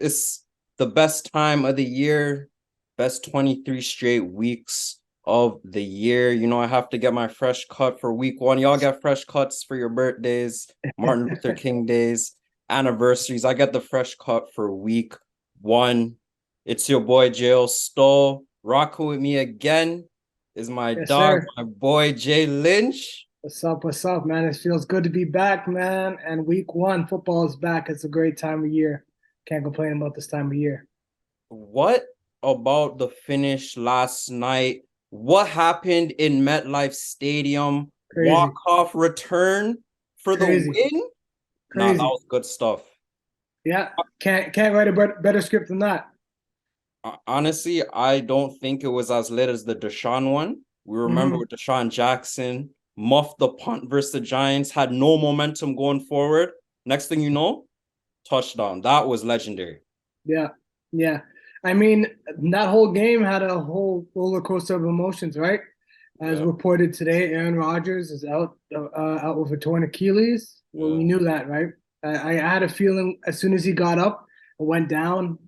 It's the best time of the year, best 23 straight weeks of the year. You know, I have to get my fresh cut for week one. Y'all get fresh cuts for your birthdays, Martin Luther King days, anniversaries. I get the fresh cut for week one. It's your boy Jayo Stoll. Rocking with me again is my Yes, dog, sir. my boy Jay Lynch. What's up? What's up, man? It feels good to be back, man. And week one, football is back. It's a great time of year. Can't complain about this time of year. What about the finish last night? What happened in MetLife Stadium? Crazy, Walk-off return for the crazy, win? Nah, that crazy. was good stuff. Yeah, can't write a better script than that. Honestly, I don't think it was as lit as the Deshaun one. We remember Hmm. with Deshaun Jackson, muffed the punt versus the Giants, had no momentum going forward. Next thing you know, touchdown. That was legendary. Yeah, yeah. I mean, that whole game had a whole roller coaster of emotions, right? As Yeah, reported today, Aaron Rodgers is out with a torn Achilles. Well, yeah, we knew that, right? I had a feeling as soon as he got up and went down.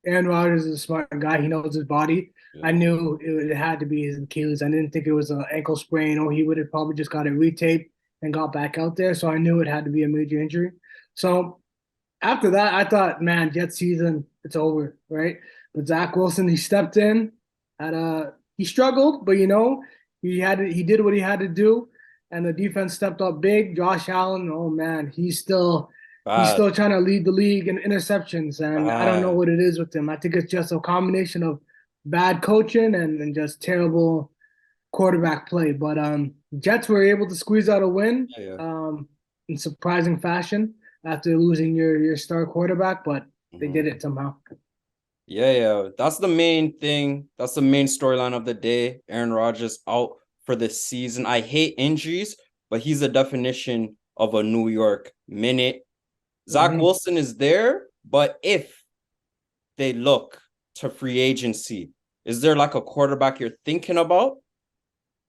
Aaron Rodgers is a smart guy. He knows his body. I yeah. knew it had to be his Achilles. I didn't think it was an ankle sprain, or he would have probably just got it retaped and got back out there. So I knew it had to be a major injury. So after that, I thought, man, Jet season, it's over, right? But Zach Wilson, he stepped in, he struggled, but he did what he had to do, and the defense stepped up big. Josh Allen, oh man, he's Bad, still trying to lead the league in interceptions, and I don't know bad. what it is with him. I think it's just a combination of bad coaching and just terrible quarterback play. But Jets were able to squeeze out a win Yeah, yeah. in surprising fashion after losing your star quarterback, but they did Mhm. it somehow. Yeah, yeah. That's the main thing. That's the main storyline of the day. Aaron Rodgers out for the season. I hate injuries, but he's the definition of a New York minute. Zach Mm-hmm. Wilson is there, but if they look to free agency, is there like a quarterback you're thinking about?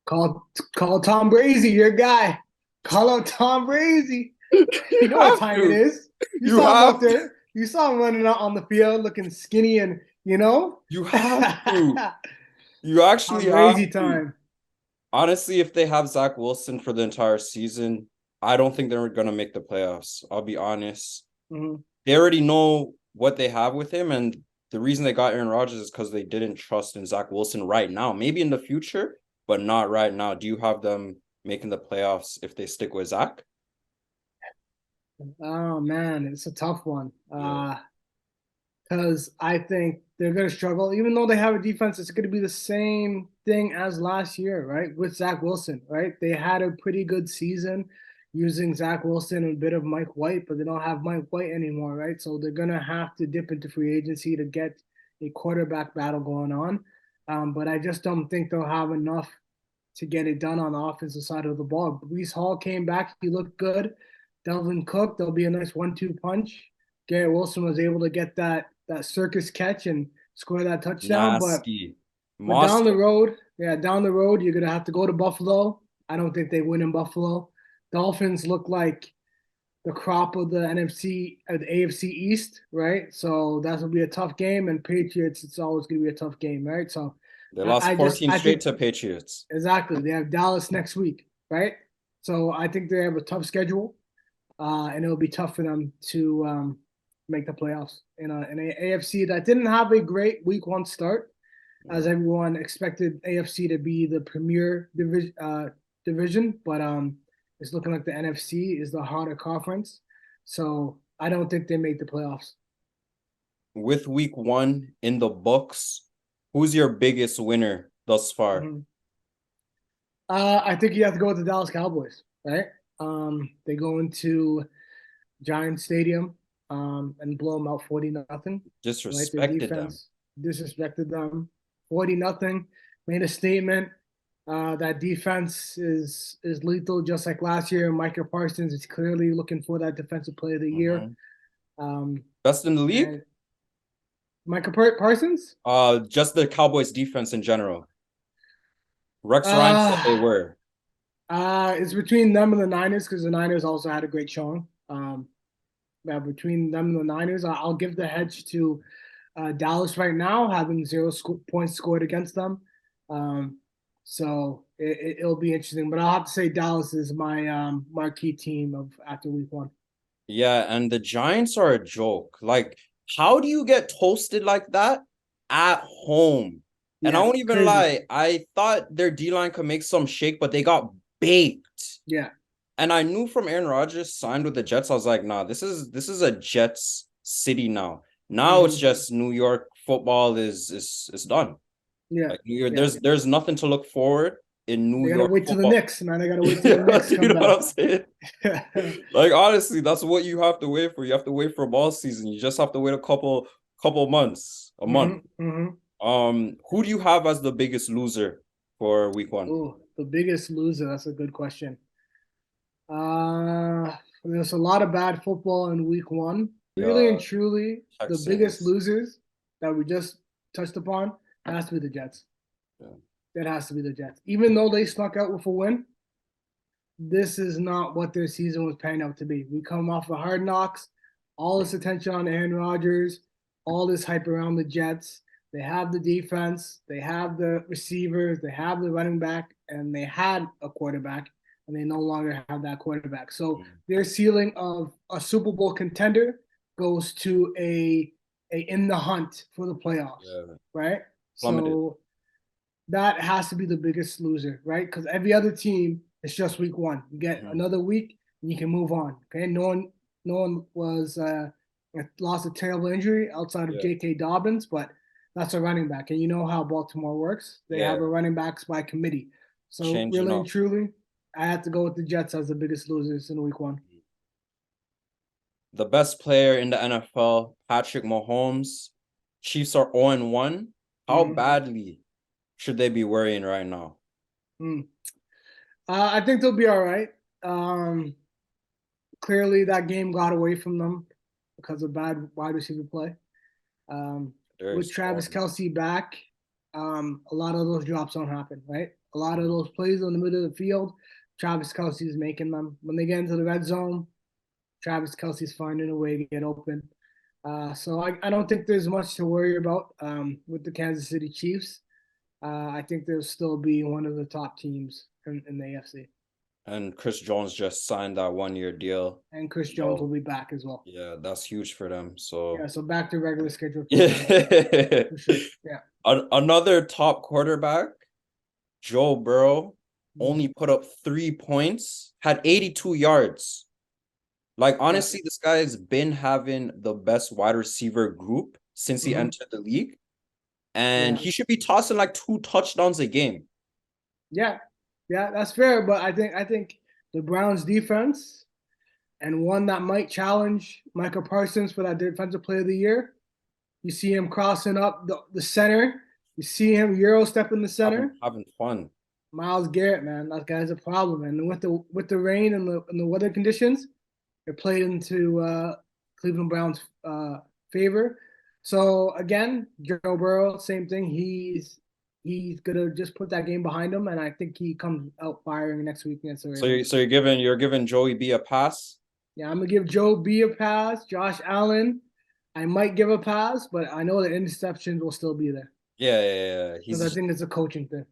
Call Tom Brady, your guy. Call up Tom Brady. You You know what have time it to. is. You You saw him out have to. there. You saw him running out on the field looking skinny and you know. You have to. Tom You actually have Brady to. time. Honestly, if they have Zach Wilson for the entire season, I don't think they're going to make the playoffs. I'll be honest. Mm-hmm. They already know what they have with him, and the reason they got Aaron Rodgers is because they didn't trust in Zach Wilson right now. Maybe in the future, but not right now. Do you have them making the playoffs if they stick with Zach? Oh man, it's a tough one. Yeah. Because I think they're going to struggle. Even though they have a defense, it's going to be the same thing as last year, right? With Zach Wilson, right? They had a pretty good season using Zach Wilson and a bit of Mike White, but they don't have Mike White anymore, right? So they're going to have to dip into free agency to get a quarterback battle going on. But I just don't think they'll have enough to get it done on the offensive side of the ball. Brees Hall came back. He looked good. Delvin Cook, there'll be a nice 1-2 punch. Garrett Wilson was able to get that circus catch and score that touchdown. Nasty. But down the Moscow. road, yeah, down the road, you're gonna have to go to Buffalo. I don't think they win in Buffalo. Dolphins look like the crop of the NFC, the AFC East, right? So that will be a tough game. And Patriots, it's always gonna be a tough game, right? So They lost I 14 straight think to Patriots. exactly they have Dallas next week, right? So I think they have a tough schedule, and it'll be tough for them to make the playoffs in a AFC that didn't have a great week one start, as Yeah. everyone expected AFC to be the premier division, but it's looking like the NFC is the harder conference. So I don't think they make the playoffs. With week one in the books, who's your biggest winner thus far? Mm-hmm. I think you have to go with the Dallas Cowboys, right? They go into Giant Stadium and blow them out 40-0. Right, their Disrespected them. defense disrespected them 40-0. Made a statement. That defense is lethal, just like last year. Micah Parsons is clearly looking for that defensive player of the year. Mhm. Um, Best in the league? and Micah Parsons, Just the Cowboys defense in general. Rex Ryan said they uh, were. it's between them and the Niners because the Niners also had a great showing. between them and the Niners. I'll give the hedge to Dallas right now, having points scored against them. Um, so it'll be interesting. But I'll have to say Dallas is my marquee team of after week one. Yeah, and the Giants are a joke. Like, how do you get toasted like that at home? And I Yeah, won't even crazy. lie, I thought their D-line could make some shake, but they got baked. Yeah. And I knew from Aaron Rodgers signed with the Jets, I was like, nah, this is a Jets city now. Now it's Hmm. just New York football is done. Yeah. Like New York, Yeah. there's nothing to look forward in New They gotta York wait till the football. Knicks, man. They gotta wait till the Knicks You come know what back. I'm saying? Like honestly, that's what you have to wait for. You have to wait for ball season. You just have to wait a couple months, a month. Hmm. Hmm. Who do you have as the biggest loser for week one? Oh, the biggest loser. That's a good question. There's a lot of bad football in week one. Really and Yeah, truly, the biggest Texans. losers that we just touched upon has to be the Jets. Yeah. That has to be the Jets. Even though they snuck out with a win, this is not what their season was panning out to be. We come off of Hard Knocks, all this attention on Aaron Rodgers, all this hype around the Jets. They have the defense, they have the receivers, they have the running back, and they had a quarterback, and they no longer have that quarterback. So Mm. their ceiling of a Super Bowl contender goes to a in the hunt for the playoffs, Yeah, right? plummeted. So that has to be the biggest loser, right? Because every other team, it's just week one. You get Mhm. another week and you can move on. Okay, no one was lost a terrible injury outside of Yeah, J.K. Dobbins, but that's a running back, and you know how Baltimore works. They have a yeah, running backs by committee. So changing really and up. truly, I have to go with the Jets as the biggest losers in week one. The best player in the NFL, Patrick Mahomes. Chiefs are 0-1. How Mm-hmm. badly should they be worrying right now? Mm. I think they'll be all right. Um, Clearly, that game got away from them because of bad wide receiver play. Um, with There's Travis one. Kelsey back, a lot of those drops don't happen, right? A lot of Mhm. those plays in the middle of the field, Travis Kelsey is making them. When they get into the red zone, Travis Kelsey's finding a way to get open. So I don't think there's much to worry about with the Kansas City Chiefs. I think they'll still be one of the top teams in the AFC. And Chris Jones just signed that 1-year deal. And Chris Jones will So be back as well. yeah, that's huge for them. Yeah, So so back to regular schedule football yeah. for sure. Yeah. Another top quarterback, Joe Burrow, Mhm. only put up 3 points, had 82 yards. Like Yeah. honestly, this guy has been having the best wide receiver group since he Hmm. entered the league, and Yeah. he should be tossing like 2 touchdowns a game. Yeah. Yeah, that's fair. But I think the Browns defense and one that might challenge Michael Parsons for that defensive player of the year. You see him crossing up the center. You see him Euro step in the Having center. having fun. Myles Garrett, man, that guy's a problem. And with the rain and the weather conditions, it played into Cleveland Browns' favor. So again, Joe Burrow, same thing. He's gonna just put that game behind him, and I think he comes out firing next week against the So you're, Ravens. so you're giving Joey B a pass? Yeah, I'm gonna give Joe B a pass. Josh Allen, I might give a pass, but I know the interceptions will still be there Yeah, yeah, yeah. because I He's think it's a coaching thing.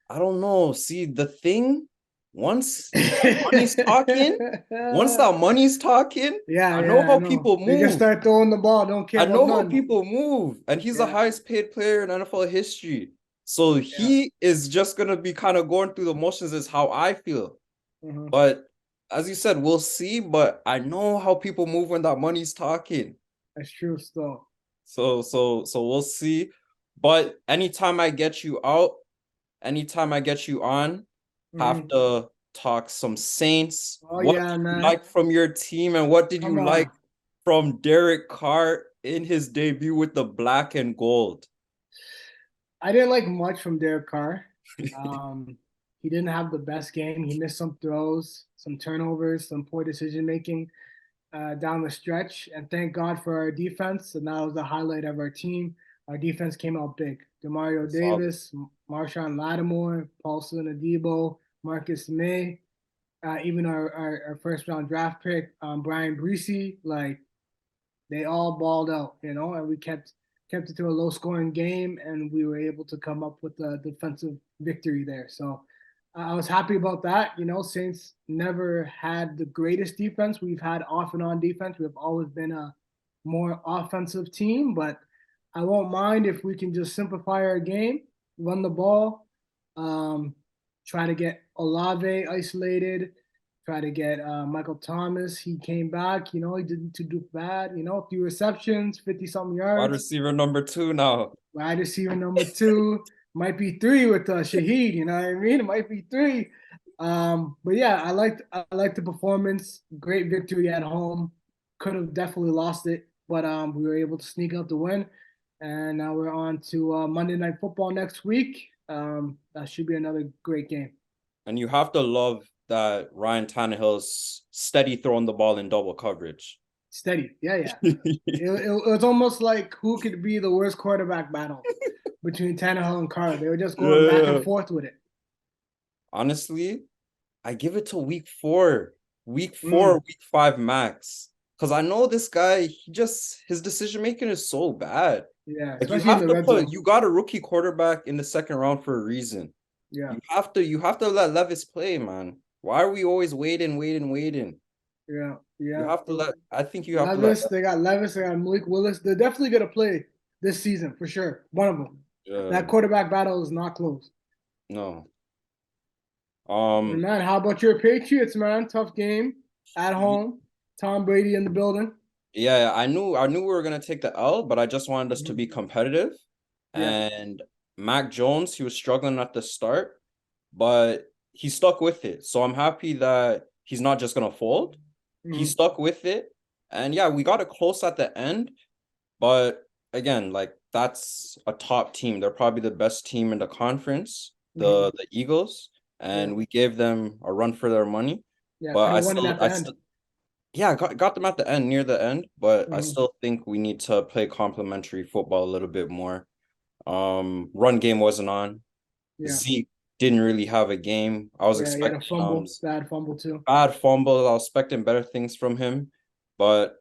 I don't know. See, the thing, once that money's talking, once Yeah, that money's talking, I know yeah, I how know. people They just move. start throwing the ball, don't care I about know how none. people move, and he's the Yeah, highest paid player in NFL history. So yeah. he is just gonna be kind of going through the motions, is how I feel. Mhm. But as you said, we'll see. But I know how people move when that money's talking. That's true still. So we'll see. But anytime I get you on, have Mhm. to talk some Saints. Oh What yeah, did you man. like from your team, and what did Come you like on. from Derek Carr in his debut with the black and gold? I didn't like much from Derek Carr. Um, he didn't have the best game. He missed some throws, some turnovers, some poor decision making down the stretch. And thank God for our defense. And that was the highlight of our team. Our defense came out big. Demario Solid. Davis, Marshawn Lattimore, Paulson Adebo, Marcus May. even our first round draft pick, Brian Breesy, like they all balled out, and we kept it to a low scoring game, and we were able to come up with a defensive victory there. So I was happy about that. Saints never had the greatest defense. We've had off and on defense. We've always been a more offensive team, but I won't mind if we can just simplify our game, run the ball, um, try to get Olave isolated, try to get Michael Thomas. He came back, he didn't do bad, a few receptions, 50 something Wide yards. receiver number 2 now. Wide receiver number 2 might be 3 with Shaheed. You know what I mean? It might be 3. But yeah, I liked the performance. Great victory at home. Could have definitely lost it, but we were able to sneak out the win. And now we're on to Monday Night Football next week. That should be another great game. And you have to love that Ryan Tannehill's steady throwing the ball in double coverage. Steady, yeah. It was almost like who could be the worst quarterback battle between Tannehill and Carr. They were just going back and forth with it. Honestly, I give it to week 4, week 5 max. Because I know this guy, his decision making is so bad. Yeah, like you especially in have the to red zone. you got a rookie quarterback in the second round for a reason. Yeah, You have to let Levis play, man. Why are we always waiting? yeah. You have to let. I think you have to let. Levis, they got Malik Willis. They're definitely gonna play this season for sure. One of them. That quarterback battle is not close. No. And man, how about your Patriots, man? Tough game at home. Tom Brady in the building. Yeah, I knew we were gonna take the L, but I just wanted us to be competitive. Yeah. And Mac Jones, he was struggling at the start, but he stuck with it. So I'm happy that he's not just gonna fold. He stuck with it. And yeah, we got it close at the end. But again, like that's a top team. They're probably the best team in the conference, the Eagles, and we gave them a run for their money. Yeah, But could have won it at the end. Yeah, got them at the end, near the end, but I still think we need to play complementary football a little bit more. Run game wasn't on. Yeah. Zeke didn't really have a game. I was He had a expecting fumble, bad fumble too. bad fumble. I was expecting better things from him, but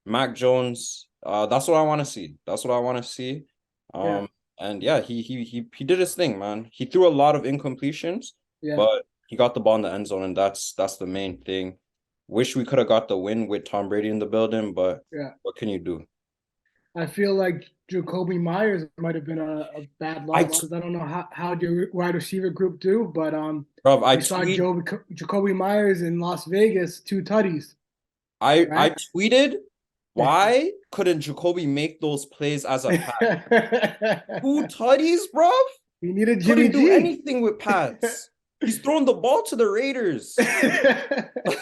Mac Jones, that's what I want to see. That's what I want to see. And yeah, he did his thing, man. He threw a lot of incompletions, but he got the ball in the end zone, and that's the main thing. Wish we could have got the win with Tom Brady in the building, but what can you do? I feel like Jacoby Myers might have been a bad loss because I don't know how your wide receiver group do, but we saw Jacoby Myers in Las Vegas, 2 tutties. I tweeted, why couldn't Jacoby make those plays as a pass? 2 tutties, bro. He needed Jimmy Couldn't do anything with Pats. He's throwing the ball to the Raiders.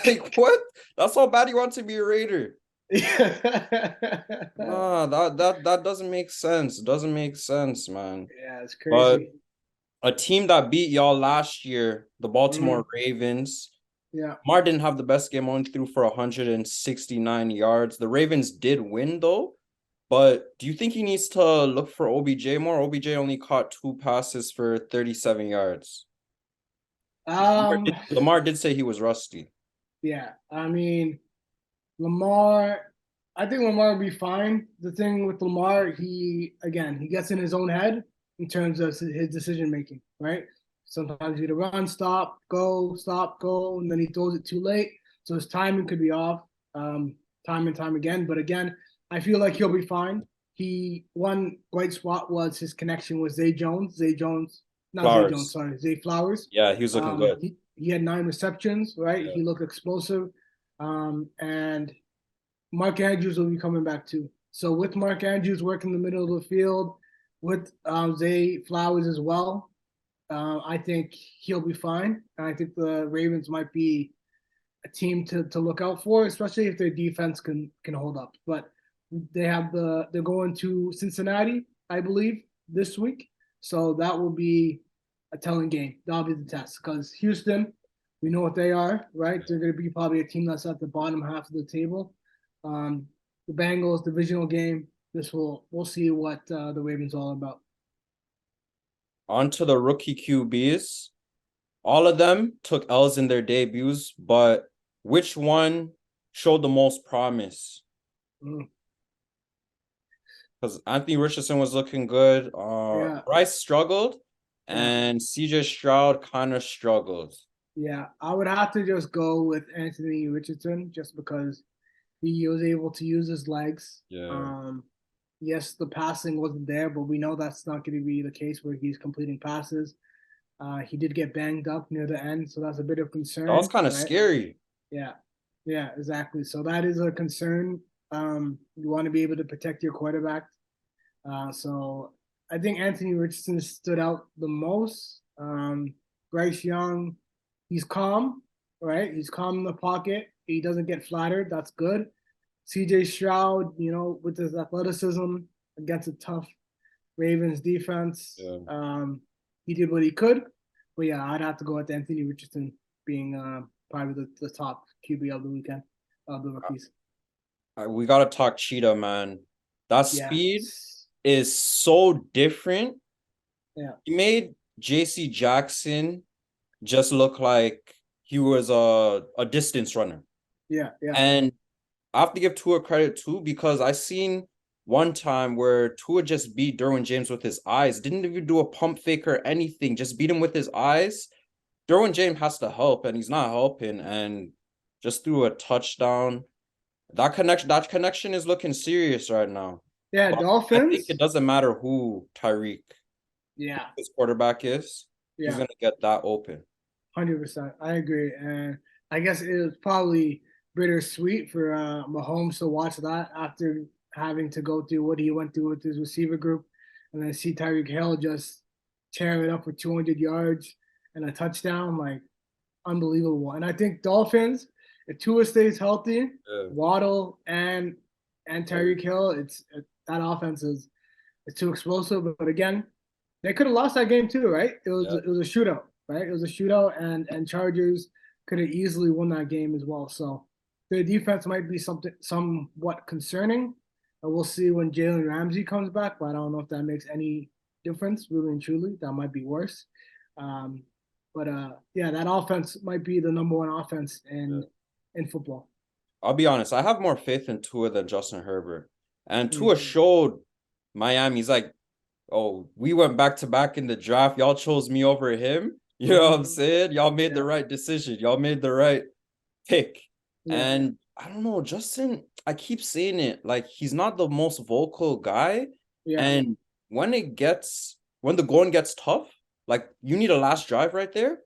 Like what? That's how bad he wants to be a Raider. That doesn't make sense. It doesn't make sense, man. Yeah, it's crazy. But a team that beat y'all last year, the Baltimore Ravens. Yeah. Lamar didn't have the best game, only threw for 169 yards. The Ravens did win though. But do you think he needs to look for OBJ more? OBJ only caught 2 passes for 37 yards. Lamar did say he was rusty. Yeah, I mean, I think Lamar will be fine. The thing with Lamar, he gets in his own head in terms of his decision making, right? Sometimes you run, stop, go, and then he throws it too late. So his timing could be off time and time again. But again, I feel like he'll be fine. One bright spot was his connection with Zay Jones. Zay Flowers. Yeah, he was looking good. He had 9 receptions, right? Yeah. He looked explosive. And Mark Andrews will be coming back too. So with Mark Andrews working the middle of the field, with Zay Flowers as well, I think he'll be fine. And I think the Ravens might be a team to look out for, especially if their defense can hold up. But they're going to Cincinnati, I believe, this week. So that will be a telling game. That'll be the test because Houston, we know what they are, right? They're going to be probably a team that's at the bottom half of the table. The Bengals divisional game. We'll see what the Ravens are all about. On to the rookie QBs. all of them took L's in their debuts, but which one showed the most promise? Mm, Because Anthony Richardson was looking good. yeah, Bryce struggled, yeah, and CJ Stroud kind of struggled. yeah. I would have to just go with Anthony Richardson just because he was able to use his legs. Yeah. Yes, the passing wasn't there, but we know that's not going to be the case where he's completing passes. He did get banged up near the end, so that's a bit of That was concern, kind of right? scary. Yeah, yeah, exactly. So that is a concern. You want to be able to protect your quarterback. So I think Anthony Richardson stood out the most. Bryce Young, he's calm, right? He's calm in the pocket. He doesn't get flattered. That's good. CJ Stroud, with his athleticism against a tough Ravens defense, Yeah. he did what he could. But yeah, I'd have to go with Anthony Richardson being probably the top QB of the weekend of the rookies. We gotta talk Cheetah, man. That Yeah, speed is so different. yeah, He made JC Jackson just look like he was a distance runner. yeah, yeah, And I have to give Tua credit too, because I seen one time where Tua just beat Derwin James with his eyes. Didn't even do a pump fake or anything, just beat him with his eyes. Derwin James has to help, and he's not helping, and just threw a touchdown. That connection is looking serious right now. yeah. But I think it Dolphins. doesn't matter who Tyreek, Yeah, his quarterback is, he's yeah. gonna get that open. 100%. I agree. And I guess it was probably bittersweet for Mahomes to watch that after having to go through what he went through with his receiver group and then see Tyreek Hill just tear it up for 200 yards and a touchdown. Like, unbelievable. And I think Dolphins, if Tua stays healthy, Yeah. Waddle and Tyreek Hill, that offense is it's too explosive. But again, they could have lost that game too, right? Yeah. It was a shootout, right? It was a shootout, and Chargers could have easily won that game as well. So their defense might be somewhat concerning. And we'll see when Jalen Ramsey comes back, but I don't know if that makes any difference, really and truly. That might be worse. Um, but yeah, that offense might be the number one offense Yeah. in football. I'll be honest, I have more faith in Tua than Justin Herbert. And Tua Mm-hmm. showed Miami's like, oh, we went back to back in the draft. Y'all chose me over him. You know what I'm Mm-hmm. saying? Y'all made the Yeah, right decision. Y'all made the right pick. yeah, And I don't know, Justin, I keep saying it, like he's not the most vocal guy. yeah, And when the going gets tough, like you need a last drive right there,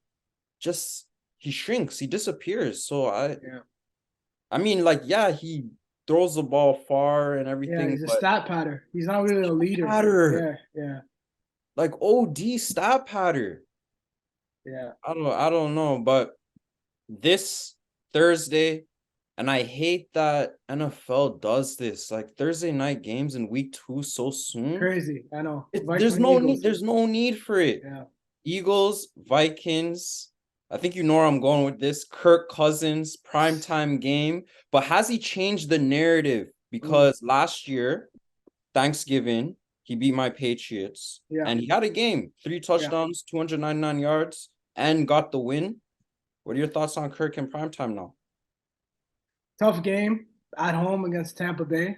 just he shrinks, he disappears. So yeah. I mean, like, yeah, he throws the ball far and Yeah, everything, he's a but stat pattern. He's not really a leader. patter, Yeah, yeah, like OD stat patter. yeah. I don't know, but this Thursday, and I hate that NFL does this, like Thursday night games in week 2 so soon. Crazy. I know. There's Viking no need, Eagles. there's no need for it. Yeah, Eagles, Vikings. I think you know where I'm going with this. Kirk Cousins, primetime game. But has he changed the narrative? mm, Because last year, Thanksgiving, he beat my Patriots yeah, and he had a game, three yeah. touchdowns, 299 yards, and got the win. What are your thoughts on Kirk in primetime now? Tough game at home against Tampa Bay.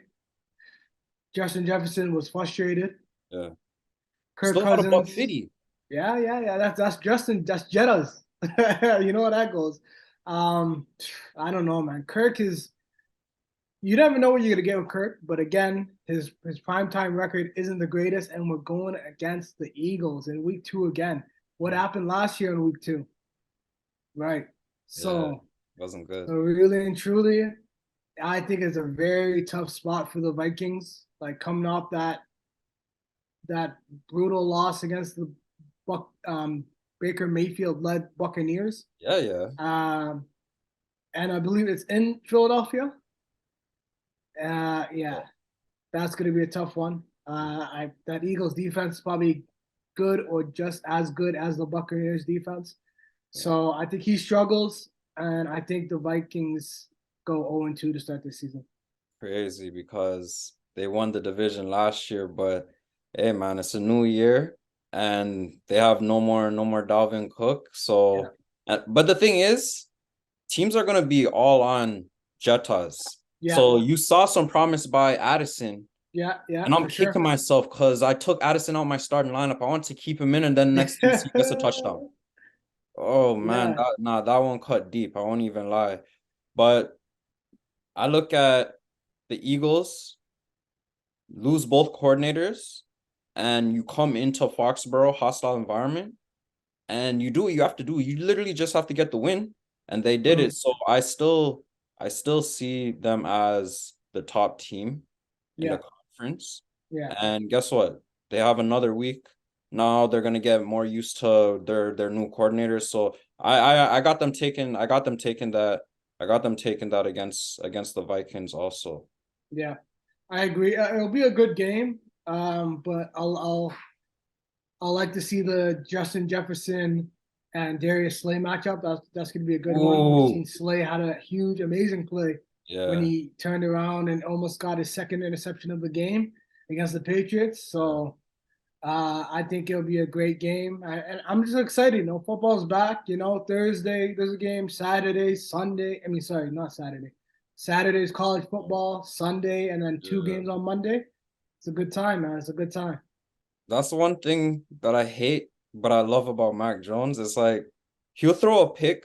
Justin Jefferson was frustrated. Yeah. Kirk Still had a buck Cousins. 50. Yeah, yeah, yeah. That's Justin. That's Jetta's. You know how that goes. Um, I don't know, man. Kirk is. You never know what you're gonna get with Kirk, but again, his primetime record isn't the greatest, and we're going against the Eagles in week 2 again. What happened last year in week 2? Right. Yeah, So, wasn't good. so really and truly, I think it's a very tough spot for the Vikings. Like coming off that brutal loss against the Buck Baker Mayfield led Buccaneers. Yeah, yeah. Um, and I believe it's in Philadelphia. Yeah, that's going to be a tough one. That Eagles defense is probably good or just as good as the Buccaneers defense. Yeah. So I think he struggles, and I think the Vikings go 0-2 to start this season. Crazy because they won the division last year, but hey man, it's a new year. and they have no more Dalvin Cook. Yeah, So, but the thing is, teams are gonna be all on Jettas. yeah, So you saw some promise by Addison, yeah, and I'm for kicking sure. myself because I took Addison out my starting lineup. I want to keep him in, and then next thing you see, he gets a touchdown. Oh man, Yeah, that one cut deep. I won't even lie. But I look at the Eagles lose both coordinators, and you come into Foxborough hostile environment, and you do what you have to do. You literally just have to get the win, and they did it. mm, So I still see them as the top team in the yeah, conference. yeah, And guess what? They have another week. Now they're gonna get more used to their new coordinators. So I got them taking that against the Vikings also. yeah. I agree. It'll be a good game. But I'll like to see the Justin Jefferson and Darius Slay matchup. That's going to be a good one. We've Ooh, seen Slay had a huge, amazing play when yeah. he turned around and almost got his second interception of the game against the Patriots. Yeah. So I think it'll be a great game, and I'm just excited. You know, football's back. You know, Thursday there's a game, Saturday, Sunday. I mean, sorry, not Saturday. Saturday's college football, Sunday, and then two Yeah. games on Monday. It's a good time, man. It's a good time. That's the one thing that I hate, but I love about Mac Jones. It's like he'll throw a pick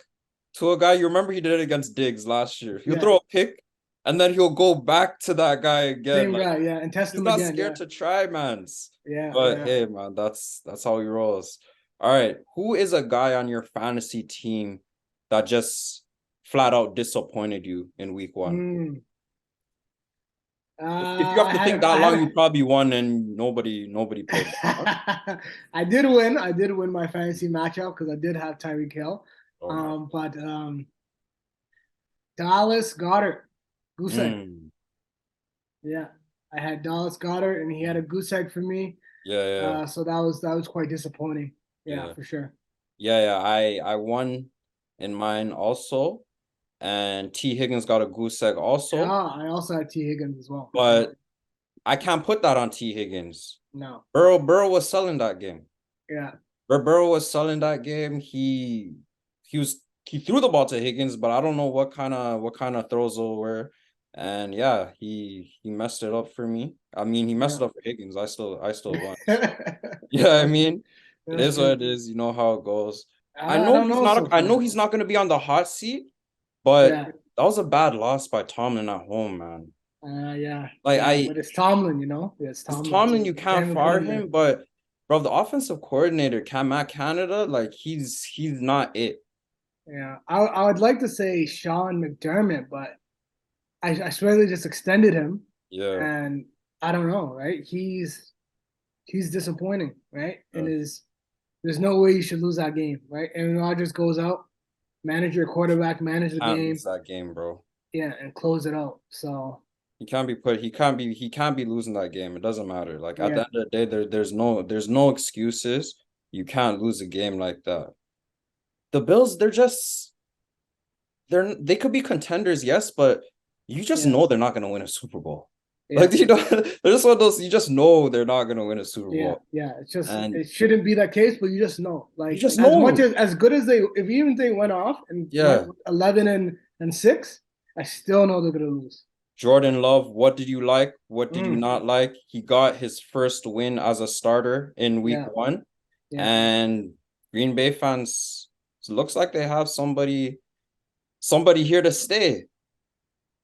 to a guy. You remember he did it against Diggs last year. He'll Yeah, throw a pick and then he'll go back to that guy again. same Like guy. Yeah, and test he's them not again. scared Yeah, to try, man. yeah, But yeah. hey, man, that's how he rolls. All right. Who is a guy on your fantasy team that just flat out disappointed you in week one? Mm. If you have to think that I long, had you probably won and nobody played. I did win my fantasy matchup because I did have Tyreek Hill. Oh my. But Dallas Goddard, goose egg. Mm, Yeah, I had Dallas Goddard, and he had a goose egg for me. yeah, yeah. So that was quite disappointing. Yeah, Yeah. for sure. Yeah. I won in mine also. And T. Higgins got a goose egg Yeah, also. I also had T Higgins as well. Yeah, But I can't put that on T. Higgins. no, Burrow was selling that game. yeah, Burrow was selling that game. He threw the ball to Higgins, but I don't know what kind of throws those were. And yeah, he messed it up for me. I mean, he messed yeah. it up for Higgins. I still won. So yeah, I mean, it That's is what true. it is. You know how it goes. I don't know so I know far. he's not gonna be on the hot seat, but Yeah, that was a bad loss by Tomlin at home, man. yeah, Like yeah. But it's Tomlin, you know. Yeah, it's it's Tomlin, so Tomlin, you you can't can't even put fire him there. him, but bro, the offensive coordinator, Matt Canada, like he's not it. Yeah, I would like to say Sean McDermott, but I swear they just extended him, Yeah. and I don't know, right? He's disappointing, right? And Yeah. there's no way you should lose that game, right? Aaron Rodgers goes out, manage your quarterback, manage the Can't lose game, that game, bro. yeah, and close it out. So He can't be losing that game. It doesn't matter. Like at the yeah, end of the day, there's no excuses. You can't lose a game like that. The Bills, they could be contenders, yes, but you just yeah, know they're not gonna win a Super Bowl. yeah, Like they're just one of those you just know they're not gonna win a Super yeah, Bowl. yeah. It's just And it shouldn't be that case, but you just know, you like just as much know. as good as if even they went off and went Yeah. 11 and 6, I still know they're gonna lose. Jordan Love, what did you like? What did you Mm, not like? He got his first win as a starter in week yeah, one. yeah. And Green Bay fans, it looks like they have somebody here to stay.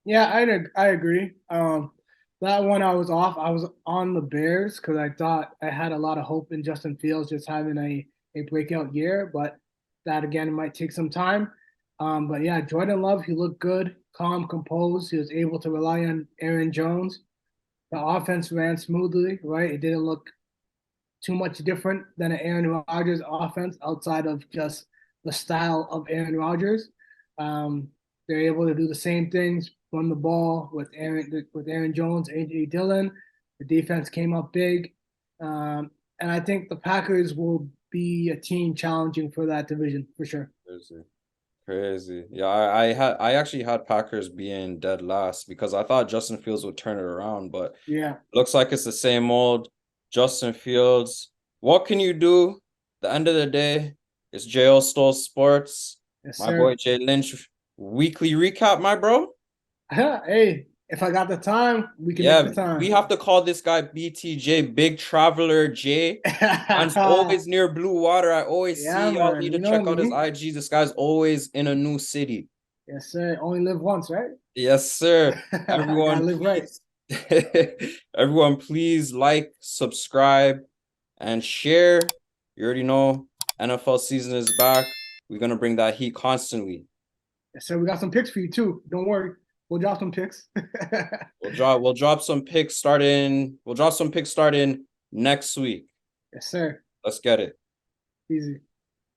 Yeah, I agree. That one I was off. I was on the Bears because I thought I had a lot of hope in Justin Fields just having a breakout year, but that again might take some time. But yeah, Jordan Love, he looked good, calm, composed. He was able to rely on Aaron Jones. The offense ran smoothly, right? It didn't look too much different than an Aaron Rodgers offense outside of just the style of Aaron Rodgers. Um, they're able to do the same things, run the ball with Aaron Jones, AJ Dillon. The defense came up big, and I think the Packers will be a team challenging for that division for sure. Crazy. Crazy. Yeah, I actually had Packers being dead last because I thought Justin Fields would turn it around, but Yeah, looks like it's the same old Justin Fields. what can you do? The end of the day, it's Jayo Stole Sports. Yes, My boy sir. Jay Lynch. Weekly recap, my bro. Hey, if I got the time, we can make the Yeah, we time. have to call this guy BTJ, Big Traveler J. Man's always near blue water. I always Yeah, see y'all man. need to You know check out his me. IG. This guy's always in a new city. Yes, sir. Only live once, right? Yes, sir. Gotta Everyone, live right. please. Everyone, please like, subscribe, and share. You already know NFL season is back. We're gonna bring that heat constantly. Yes, sir. We got some picks for you too. Don't worry. We'll drop some picks. We'll drop some picks starting next week. Yes, sir. Let's get it. Easy.